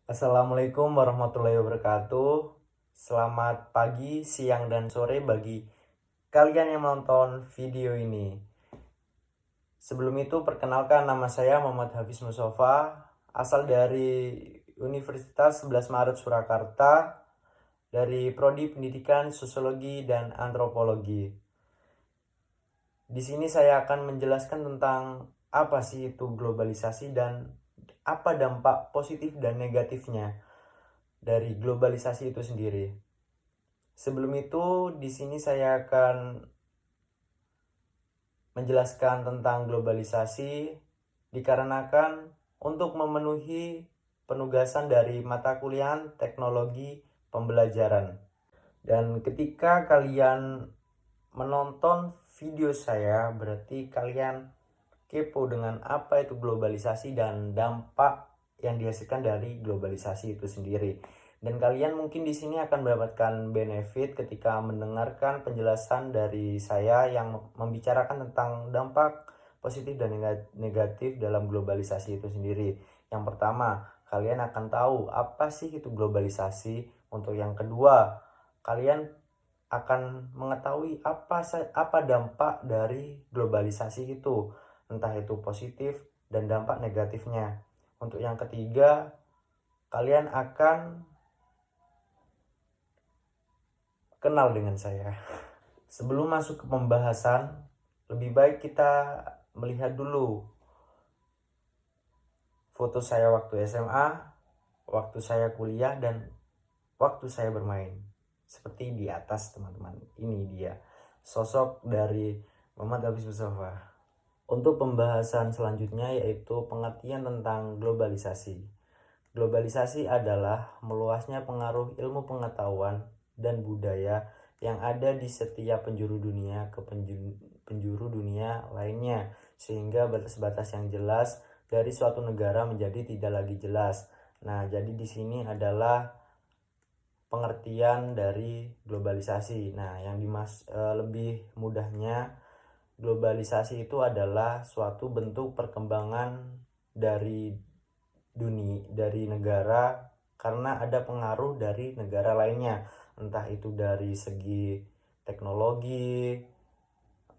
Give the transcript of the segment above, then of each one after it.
Assalamualaikum warahmatullahi wabarakatuh. Selamat pagi, siang, dan sore bagi kalian yang menonton video ini. Sebelum itu, perkenalkan nama saya Muhammad Hafiz Mustafa, asal dari Universitas 11 Maret Surakarta, dari Prodi Pendidikan Sosiologi dan Antropologi. Di sini saya akan menjelaskan tentang apa sih itu globalisasi dan apa dampak positif dan negatifnya dari globalisasi itu sendiri. Sebelum itu, di sini saya akan menjelaskan tentang globalisasi dikarenakan untuk memenuhi penugasan dari mata kuliah teknologi pembelajaran. Dan ketika kalian menonton video saya, berarti kalian kepo dengan apa itu globalisasi dan dampak yang dihasilkan dari globalisasi itu sendiri. Dan kalian mungkin di sini akan mendapatkan benefit ketika mendengarkan penjelasan dari saya yang membicarakan tentang dampak positif dan negatif dalam globalisasi itu sendiri. Yang pertama, kalian akan tahu apa sih itu globalisasi. Untuk yang kedua, kalian akan mengetahui apa dampak dari globalisasi itu, entah itu positif dan dampak negatifnya. Untuk yang ketiga, kalian akan kenal dengan saya. Sebelum masuk ke pembahasan, lebih baik kita melihat dulu foto saya waktu SMA, waktu saya kuliah, dan waktu saya bermain. Seperti di atas, teman-teman. Ini dia sosok dari Muhammad Hafiz Mustafa. Untuk pembahasan selanjutnya yaitu pengertian tentang globalisasi. Globalisasi adalah meluasnya pengaruh ilmu pengetahuan dan budaya yang ada di setiap penjuru dunia ke penjuru dunia lainnya, sehingga batas-batas yang jelas dari suatu negara menjadi tidak lagi jelas. Nah, jadi di sini adalah pengertian dari globalisasi. Nah, yang lebih mudahnya, globalisasi itu adalah suatu bentuk perkembangan dari dari negara karena ada pengaruh dari negara lainnya, entah itu dari segi teknologi,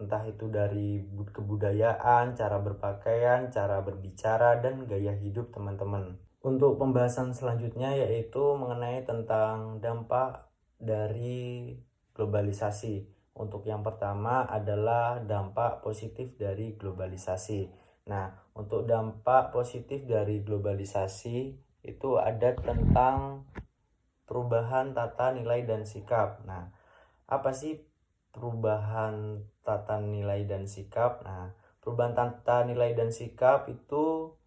entah itu dari kebudayaan, cara berpakaian, cara berbicara, dan gaya hidup teman-teman. Untuk pembahasan selanjutnya yaitu mengenai tentang dampak dari globalisasi. Untuk yang pertama adalah dampak positif dari globalisasi. Nah, untuk dampak positif dari globalisasi itu ada tentang perubahan tata nilai dan sikap. Nah, apa sih perubahan tata nilai dan sikap? Nah, perubahan tata nilai dan sikap itu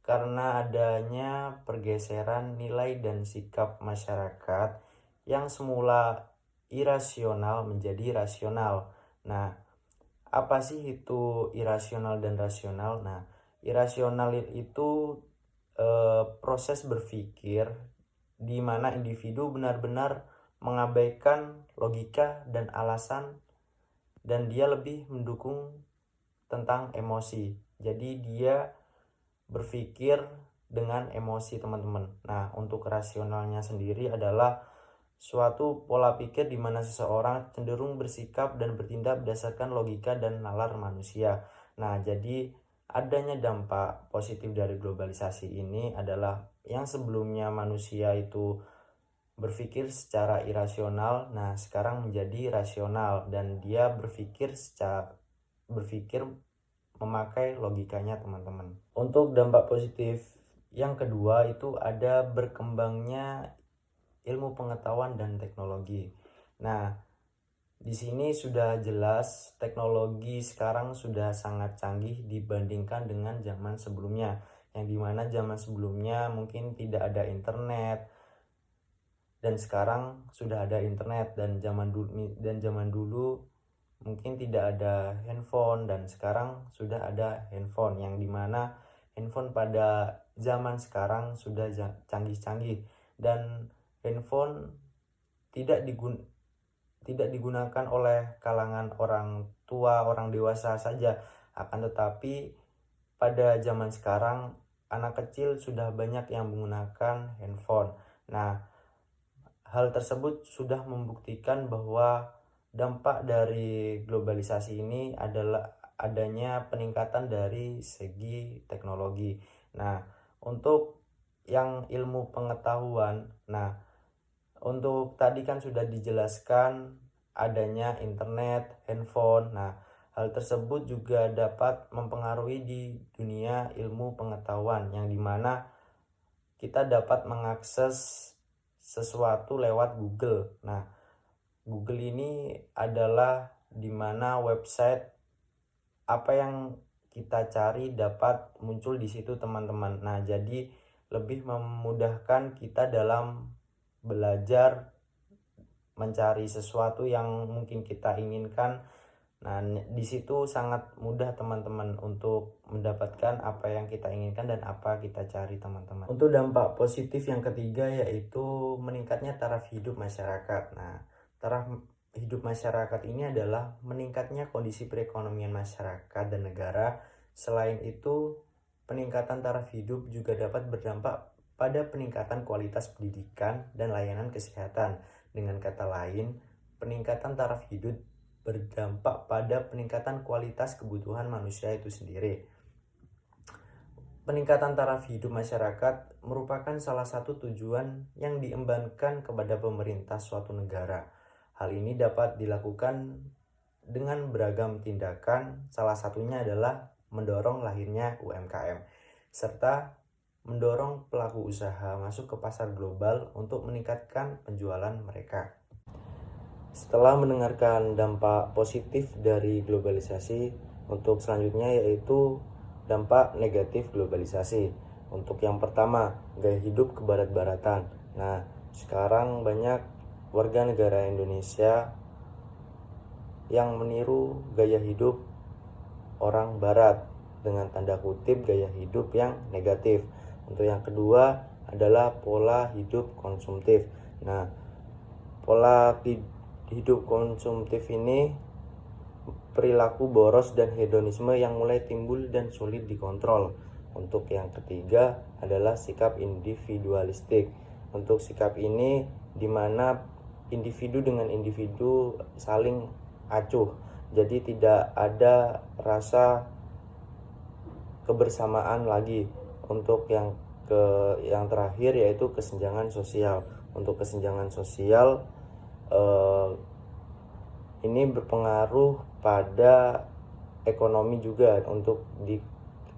karena adanya pergeseran nilai dan sikap masyarakat yang semula irasional menjadi rasional. Nah, apa sih itu irasional dan rasional? Nah, irasional itu proses berpikir di mana individu benar-benar mengabaikan logika dan alasan, dan dia lebih mendukung tentang emosi. Jadi dia berpikir dengan emosi, teman-teman. Nah, untuk rasionalnya sendiri adalah suatu pola pikir di mana seseorang cenderung bersikap dan bertindak berdasarkan logika dan nalar manusia. Nah, jadi adanya dampak positif dari globalisasi ini adalah yang sebelumnya manusia itu berpikir secara irasional, nah sekarang menjadi rasional dan dia berpikir memakai logikanya, teman-teman. Untuk dampak positif yang kedua itu ada berkembangnya ilmu pengetahuan dan teknologi. Nah, di sini sudah jelas teknologi sekarang sudah sangat canggih dibandingkan dengan zaman sebelumnya. Yang dimana zaman sebelumnya mungkin tidak ada internet, dan sekarang sudah ada internet, dan zaman dulu mungkin tidak ada handphone, dan sekarang sudah ada handphone, yang dimana handphone pada zaman sekarang sudah canggih-canggih, dan handphone tidak digunakan oleh kalangan orang tua, orang dewasa saja, akan tetapi pada zaman sekarang anak kecil sudah banyak yang menggunakan handphone. Nah, hal tersebut sudah membuktikan bahwa dampak dari globalisasi ini adalah adanya peningkatan dari segi teknologi. Nah, untuk yang ilmu pengetahuan, untuk tadi kan sudah dijelaskan adanya internet, handphone. Nah, hal tersebut juga dapat mempengaruhi di dunia ilmu pengetahuan yang dimana kita dapat mengakses sesuatu lewat Google. Nah, Google ini adalah dimana website apa yang kita cari dapat muncul di situ teman-teman. Nah, jadi lebih memudahkan kita dalam belajar mencari sesuatu yang mungkin kita inginkan. Nah, di situ sangat mudah teman-teman untuk mendapatkan apa yang kita inginkan dan apa kita cari teman-teman. Untuk dampak positif yang ketiga yaitu meningkatnya taraf hidup masyarakat. Nah, taraf hidup masyarakat ini adalah meningkatnya kondisi perekonomian masyarakat dan negara. Selain itu, peningkatan taraf hidup juga dapat berdampak pada peningkatan kualitas pendidikan dan layanan kesehatan. Dengan kata lain, peningkatan taraf hidup berdampak pada peningkatan kualitas kebutuhan manusia itu sendiri. Peningkatan taraf hidup masyarakat merupakan salah satu tujuan yang diembankan kepada pemerintah suatu negara. Hal ini dapat dilakukan dengan beragam tindakan, salah satunya adalah mendorong lahirnya UMKM, serta mendorong pelaku usaha masuk ke pasar global untuk meningkatkan penjualan mereka. Setelah mendengarkan dampak positif dari globalisasi, untuk selanjutnya yaitu dampak negatif globalisasi. Untuk yang pertama, gaya hidup kebarat-baratan. Nah, sekarang banyak warga negara Indonesia yang meniru gaya hidup orang barat dengan tanda kutip gaya hidup yang negatif. Untuk yang kedua adalah pola hidup konsumtif. Nah, pola hidup konsumtif ini perilaku boros dan hedonisme yang mulai timbul dan sulit dikontrol. Untuk yang ketiga adalah sikap individualistik. Untuk sikap ini di mana individu dengan individu saling acuh. Jadi tidak ada rasa kebersamaan lagi. Untuk yang terakhir yaitu kesenjangan sosial. Untuk kesenjangan sosial ini berpengaruh pada ekonomi juga untuk di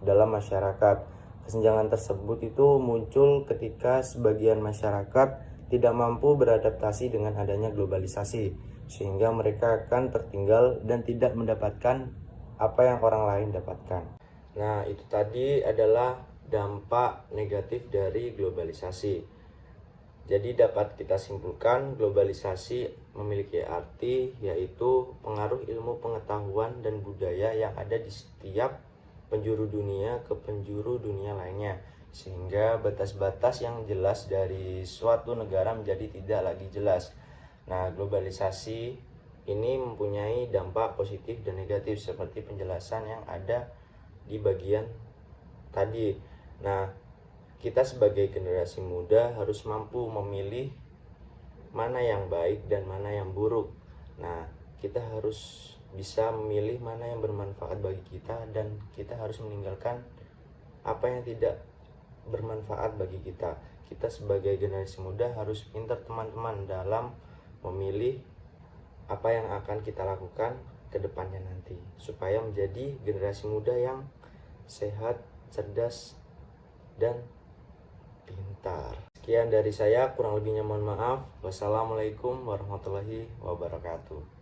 dalam masyarakat. Kesenjangan tersebut itu muncul ketika sebagian masyarakat tidak mampu beradaptasi dengan adanya globalisasi, sehingga mereka akan tertinggal dan tidak mendapatkan apa yang orang lain dapatkan. Nah, itu tadi adalah dampak negatif dari globalisasi. Jadi dapat kita simpulkan globalisasi memiliki arti yaitu pengaruh ilmu pengetahuan dan budaya yang ada di setiap penjuru dunia ke penjuru dunia lainnya, sehingga batas-batas yang jelas dari suatu negara menjadi tidak lagi jelas. Nah, globalisasi ini mempunyai dampak positif dan negatif seperti penjelasan yang ada di bagian tadi. Nah, kita sebagai generasi muda harus mampu memilih mana yang baik dan mana yang buruk. Nah, kita harus bisa memilih mana yang bermanfaat bagi kita dan kita harus meninggalkan apa yang tidak bermanfaat bagi kita. Kita sebagai generasi muda harus pintar teman-teman dalam memilih apa yang akan kita lakukan ke depannya nanti, supaya menjadi generasi muda yang sehat, cerdas, dan pintar. Sekian dari saya, kurang lebihnya mohon maaf. Wassalamualaikum warahmatullahi wabarakatuh.